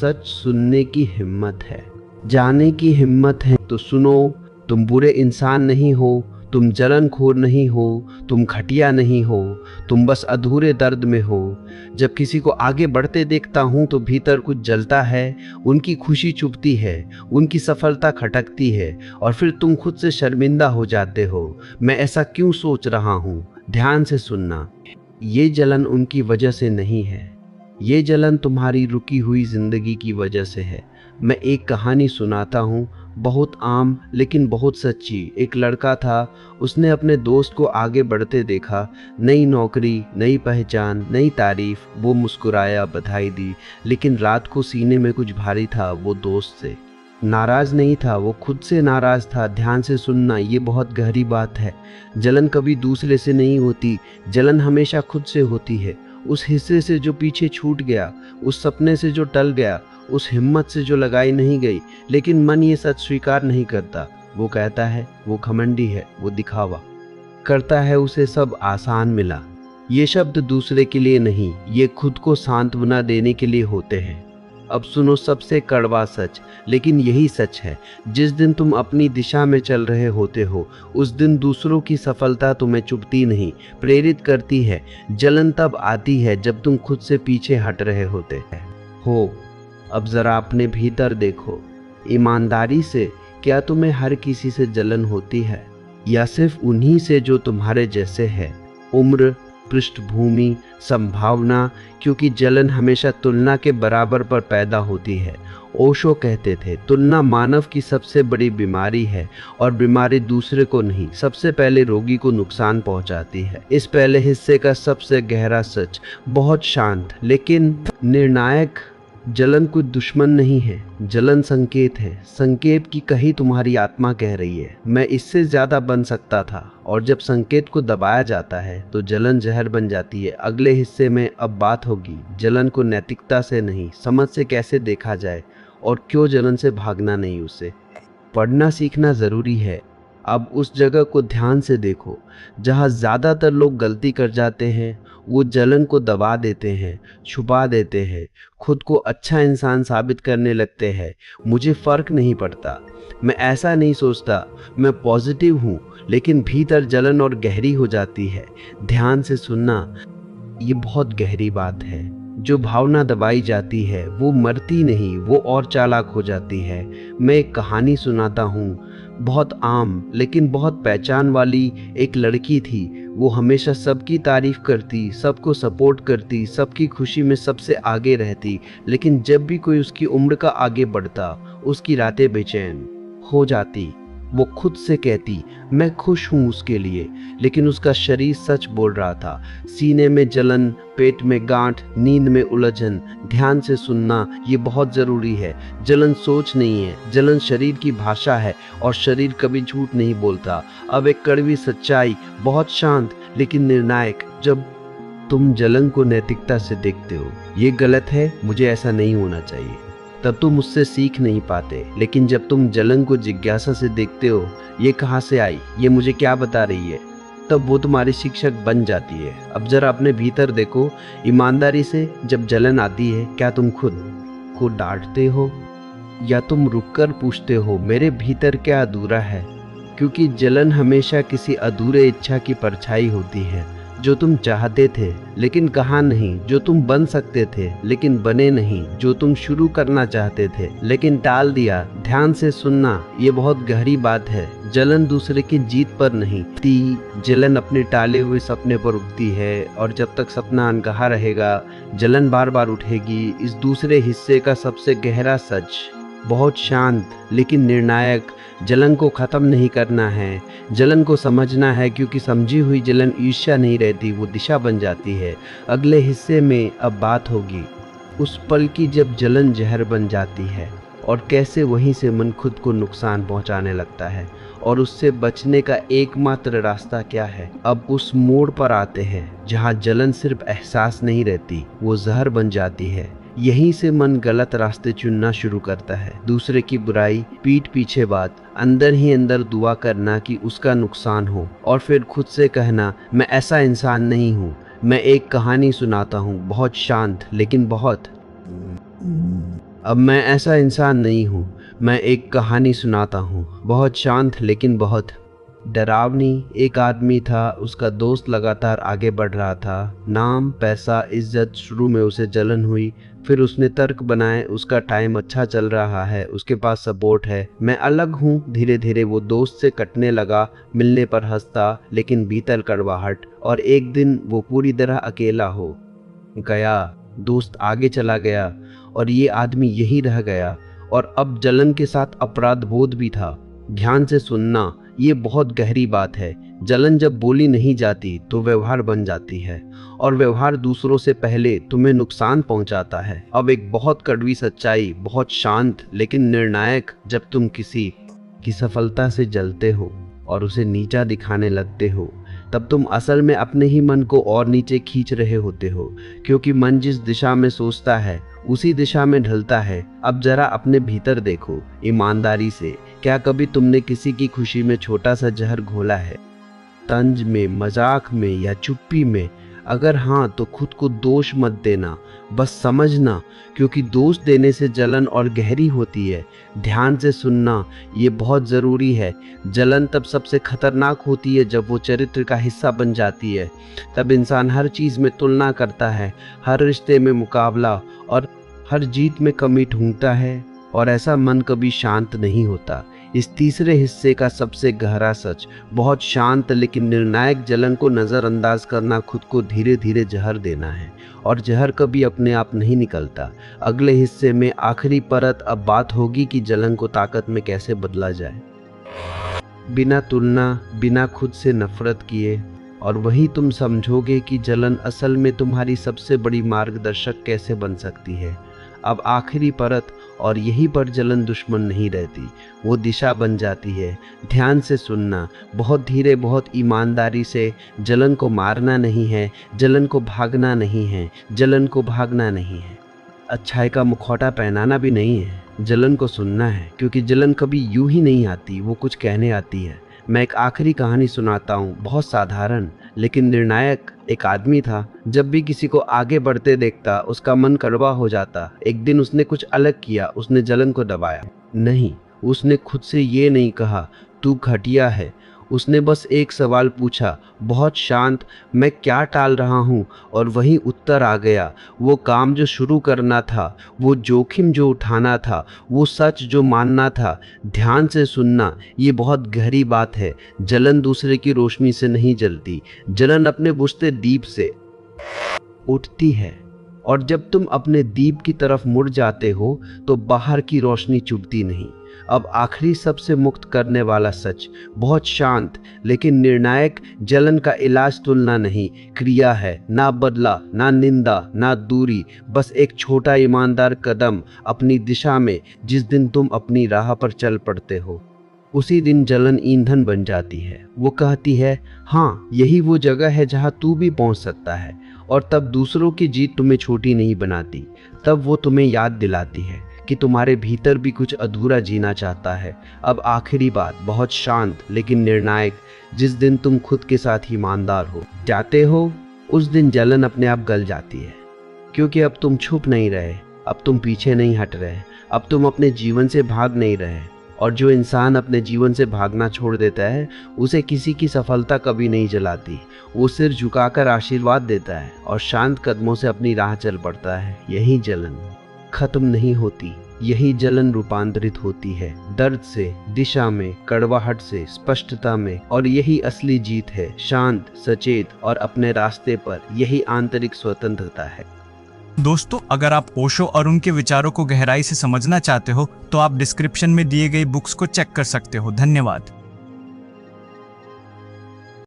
सच सुनने की हिम्मत है, जाने की हिम्मत है तो सुनो। तुम बुरे इंसान नहीं हो, तुम जलनखोर नहीं हो, तुम घटिया नहीं हो, तुम बस अधूरे दर्द में हो। जब किसी को आगे बढ़ते देखता हूँ तो भीतर कुछ जलता है, उनकी खुशी चुभती है, उनकी सफलता खटकती है और फिर तुम खुद से शर्मिंदा हो जाते हो। मैं ऐसा क्यों सोच रहा हूँ? ध्यान से सुनना। ये जलन उनकी वजह से नहीं है, ये जलन तुम्हारी रुकी हुई जिंदगी की वजह से है। मैं एक कहानी सुनाता हूँ, बहुत आम लेकिन बहुत सच्ची। एक लड़का था, उसने अपने दोस्त को आगे बढ़ते देखा, नई नौकरी, नई पहचान, नई तारीफ। वो मुस्कुराया, बधाई दी, लेकिन रात को सीने में कुछ भारी था। वो दोस्त से नाराज नहीं था, वो खुद से नाराज था। ध्यान से सुनना, ये बहुत गहरी बात है। जलन कभी दूसरे से नहीं होती, जलन हमेशा खुद से होती है। उस हिस्से से जो पीछे छूट गया, उस सपने से जो टल गया, उस हिम्मत से जो लगाई नहीं गई। लेकिन मन ये सच स्वीकार नहीं करता। वो कहता है वो घमंडी है, वो दिखावा करता है, उसे सब आसान मिला। ये शब्द दूसरे के लिए नहीं, ये खुद को सांत्वना देने के लिए होते हैं। अब सुनो सबसे कड़वा सच, लेकिन यही सच है। जिस दिन तुम अपनी दिशा में चल रहे होते हो, उस दिन दूसरों की सफलता तुम्हें चुभती नहीं, प्रेरित करती है। जलन तब आती है जब तुम खुद से पीछे हट रहे होते हो। अब जरा अपने भीतर देखो, ईमानदारी से क्या तुम्हें हर किसी से जलन होती है, या सिर्फ उन्हीं से जो तुम्हारे जैसे है? उम्र, पृष्ठभूमि, संभावना, क्योंकि जलन हमेशा तुलना के बराबर पर पैदा होती है। ओशो कहते थे तुलना मानव की सबसे बड़ी बीमारी है, और बीमारी दूसरे को नहीं, सबसे पहले रोगी को नुकसान पहुंचाती है। इस पहले हिस्से का सबसे गहरा सच बहुत शांत लेकिन निर्णायक। जलन कोई दुश्मन नहीं है, जलन संकेत है। संकेत की कही तुम्हारी आत्मा कह रही है मैं इससे ज्यादा बन सकता था, और जब संकेत को दबाया जाता है तो जलन जहर बन जाती है। अगले हिस्से में अब बात होगी जलन को नैतिकता से नहीं, समझ से कैसे देखा जाए, और क्यों जलन से भागना नहीं, उसे पढ़ना सीखना जरूरी है। अब उस जगह को ध्यान से देखो जहाँ ज्यादातर लोग गलती कर जाते हैं। वो जलन को दबा देते हैं, छुपा देते हैं, खुद को अच्छा इंसान साबित करने लगते हैं। मुझे फर्क नहीं पड़ता, मैं ऐसा नहीं सोचता, मैं पॉजिटिव हूँ, लेकिन भीतर जलन और गहरी हो जाती है। ध्यान से सुनना, ये बहुत गहरी बात है। जो भावना दबाई जाती है वो मरती नहीं, वो और चालाक हो जाती है। मैं एक कहानी सुनाता हूँ, बहुत आम लेकिन बहुत पहचान वाली। एक लड़की थी, वो हमेशा सबकी तारीफ करती, सबको सपोर्ट करती, सबकी खुशी में सबसे आगे रहती। लेकिन जब भी कोई उसकी उम्र का आगे बढ़ता, उसकी रातें बेचैन हो जाती। वो खुद से कहती मैं खुश हूँ उसके लिए, लेकिन उसका शरीर सच बोल रहा था। सीने में जलन, पेट में गांठ, नींद में उलझन। ध्यान से सुनना, ये बहुत ज़रूरी है। जलन सोच नहीं है, जलन शरीर की भाषा है, और शरीर कभी झूठ नहीं बोलता। अब एक कड़वी सच्चाई, बहुत शांत लेकिन निर्णायक। जब तुम जलन को नैतिकता से देखते हो, ये गलत है, मुझे ऐसा नहीं होना चाहिए, तब तुम उससे सीख नहीं पाते। लेकिन जब तुम जलन को जिज्ञासा से देखते हो, ये कहाँ से आई, ये मुझे क्या बता रही है, तब वो तुम्हारी शिक्षक बन जाती है। अब जरा अपने भीतर देखो, ईमानदारी से जब जलन आती है, क्या तुम खुद को डांटते हो, या तुम रुककर पूछते हो मेरे भीतर क्या अधूरा है? क्योंकि जलन हमेशा किसी अधूरे इच्छा की परछाई होती है, जो तुम चाहते थे लेकिन कहा नहीं, जो तुम बन सकते थे लेकिन बने नहीं, जो तुम शुरू करना चाहते थे लेकिन टाल दिया। ध्यान से सुनना, ये बहुत गहरी बात है। जलन दूसरे की जीत पर नहीं, जलन अपने टाले हुए सपने पर उठती है, और जब तक सपना अनकहा रहेगा, जलन बार बार उठेगी। इस दूसरे हिस्से का सबसे गहरा सच, बहुत शांत लेकिन निर्णायक। जलन को ख़त्म नहीं करना है, जलन को समझना है, क्योंकि समझी हुई जलन ईर्ष्या नहीं रहती, वो दिशा बन जाती है। अगले हिस्से में अब बात होगी उस पल की जब जलन जहर बन जाती है, और कैसे वहीं से मन खुद को नुकसान पहुंचाने लगता है, और उससे बचने का एकमात्र रास्ता क्या है। अब उस मोड़ पर आते हैं जहां जलन सिर्फ एहसास नहीं रहती, वो जहर बन जाती है। यहीं से मन गलत रास्ते चुनना शुरू करता है। दूसरे की बुराई, पीठ पीछे बात, अंदर ही अंदर दुआ करना कि उसका नुकसान हो, और फिर खुद से कहना मैं ऐसा इंसान नहीं हूँ। मैं एक कहानी सुनाता हूँ, बहुत शांत लेकिन बहुत अब मैं ऐसा इंसान नहीं हूँ। मैं एक कहानी सुनाता हूँ, बहुत शांत लेकिन बहुत डरावनी। एक आदमी था, उसका दोस्त लगातार आगे बढ़ रहा था। नाम, पैसा, इज्जत। शुरू में उसे जलन हुई, फिर उसने तर्क बनाए, उसका टाइम अच्छा चल रहा है, उसके पास सपोर्ट है, मैं अलग हूँ। धीरे धीरे वो दोस्त से कटने लगा, मिलने पर हंसता लेकिन भीतर कड़वाहट। और एक दिन वो पूरी तरह अकेला हो गया। दोस्त आगे चला गया और ये आदमी यही रह गया। और अब जलन के साथ अपराध बोध भी था। ध्यान से सुनना, ये बहुत गहरी बात है। जलन जब बोली नहीं जाती तो व्यवहार बन जाती है, और व्यवहार दूसरों से पहले तुम्हें नुकसान पहुंचाता है। अब एक बहुत कड़वी सच्चाई, बहुत शांत लेकिन निर्णायक। जब तुम किसी की सफलता से जलते हो और उसे नीचा दिखाने लगते हो, तब तुम असल में अपने ही मन को और नीचे खींच रहे होते हो, क्योंकि मन जिस दिशा में सोचता है उसी दिशा में ढलता है। अब जरा अपने भीतर देखो, ईमानदारी से। क्या कभी तुमने किसी की खुशी में छोटा सा जहर घोला है? तंज में, मजाक में या चुप्पी में? अगर हाँ, तो खुद को दोष मत देना, बस समझना, क्योंकि दोष देने से जलन और गहरी होती है। ध्यान से सुनना, ये बहुत ज़रूरी है। जलन तब सबसे खतरनाक होती है जब वो चरित्र का हिस्सा बन जाती है। तब इंसान हर चीज़ में तुलना करता है, हर रिश्ते में मुकाबला, और हर जीत में कमी ढूंढता है, और ऐसा मन कभी शांत नहीं होता। इस तीसरे हिस्से का सबसे गहरा सच, बहुत शांत लेकिन निर्णायक जलन को नज़रअंदाज करना खुद को धीरे धीरे जहर देना है, और जहर कभी अपने आप नहीं निकलता। अगले हिस्से में आखिरी परत अब बात होगी कि जलन को ताकत में कैसे बदला जाए, बिना तुलना, बिना खुद से नफरत किए। और वही तुम समझोगे कि जलन असल में तुम्हारी सबसे बड़ी मार्गदर्शक कैसे बन सकती है। अब आखिरी परत, और यहीं पर जलन दुश्मन नहीं रहती, वो दिशा बन जाती है। ध्यान से सुनना, बहुत धीरे, बहुत ईमानदारी से। जलन को मारना नहीं है, जलन को भागना नहीं है, जलन को भागना नहीं है, अच्छाई का मुखौटा पहनाना भी नहीं है। जलन को सुनना है, क्योंकि जलन कभी यूं ही नहीं आती, वो कुछ कहने आती है। मैं एक आखिरी कहानी सुनाता हूँ, बहुत साधारण लेकिन निर्णायक। एक आदमी था, जब भी किसी को आगे बढ़ते देखता उसका मन कड़वा हो जाता। एक दिन उसने कुछ अलग किया, उसने जलन को दबाया नहीं। उसने खुद से ये नहीं कहा तू घटिया है, उसने बस एक सवाल पूछा, बहुत शांत, मैं क्या टाल रहा हूँ? और वही उत्तर आ गया। वो काम जो शुरू करना था, वो जोखिम जो उठाना था, वो सच जो मानना था। ध्यान से सुनना, ये बहुत गहरी बात है। जलन दूसरे की रोशनी से नहीं जलती, जलन अपने बुझते दीप से उठती है। और जब तुम अपने दीप की तरफ मुड़ जाते हो तो बाहर की रोशनी चुभती नहीं। अब आखिरी सबसे मुक्त करने वाला सच, बहुत शांत लेकिन निर्णायक। जलन का इलाज तुलना नहीं, क्रिया है। ना बदला, ना निंदा, ना दूरी, बस एक छोटा ईमानदार कदम अपनी दिशा में। जिस दिन तुम अपनी राह पर चल पड़ते हो, उसी दिन जलन ईंधन बन जाती है। वो कहती है, हाँ, यही वो जगह है जहाँ तू भी पहुँच सकता है। और तब दूसरों की जीत तुम्हें छोटी नहीं बनाती, तब वो तुम्हें याद दिलाती है कि तुम्हारे भीतर भी कुछ अधूरा जीना चाहता है। अब आखिरी बात, बहुत शांत लेकिन निर्णायक। जिस दिन तुम खुद के साथ ईमानदार हो जाते हो, उस दिन जलन अपने आप गल जाती है, क्योंकि अब तुम छुप नहीं रहे, अब तुम पीछे नहीं हट रहे, अब तुम अपने जीवन से भाग नहीं रहे। और जो इंसान अपने जीवन से भागना छोड़ देता है, उसे किसी की सफलता कभी नहीं जलाती। वो सिर झुकाकर आशीर्वाद देता है और शांत कदमों से अपनी राह चल पड़ता है। यही जलन खत्म नहीं होती, यही जलन रूपांतरित होती है, दर्द से, दिशा में, कड़वाहट से, स्पष्टता में। और यही असली जीत है, शांत, सचेत और अपने रास्ते पर। यही आंतरिक स्वतंत्रता है। दोस्तों, अगर आप ओशो और उनके विचारों को गहराई से समझना चाहते हो तो आप डिस्क्रिप्शन में दिए गए बुक्स को चेक कर सकते हो। धन्यवाद।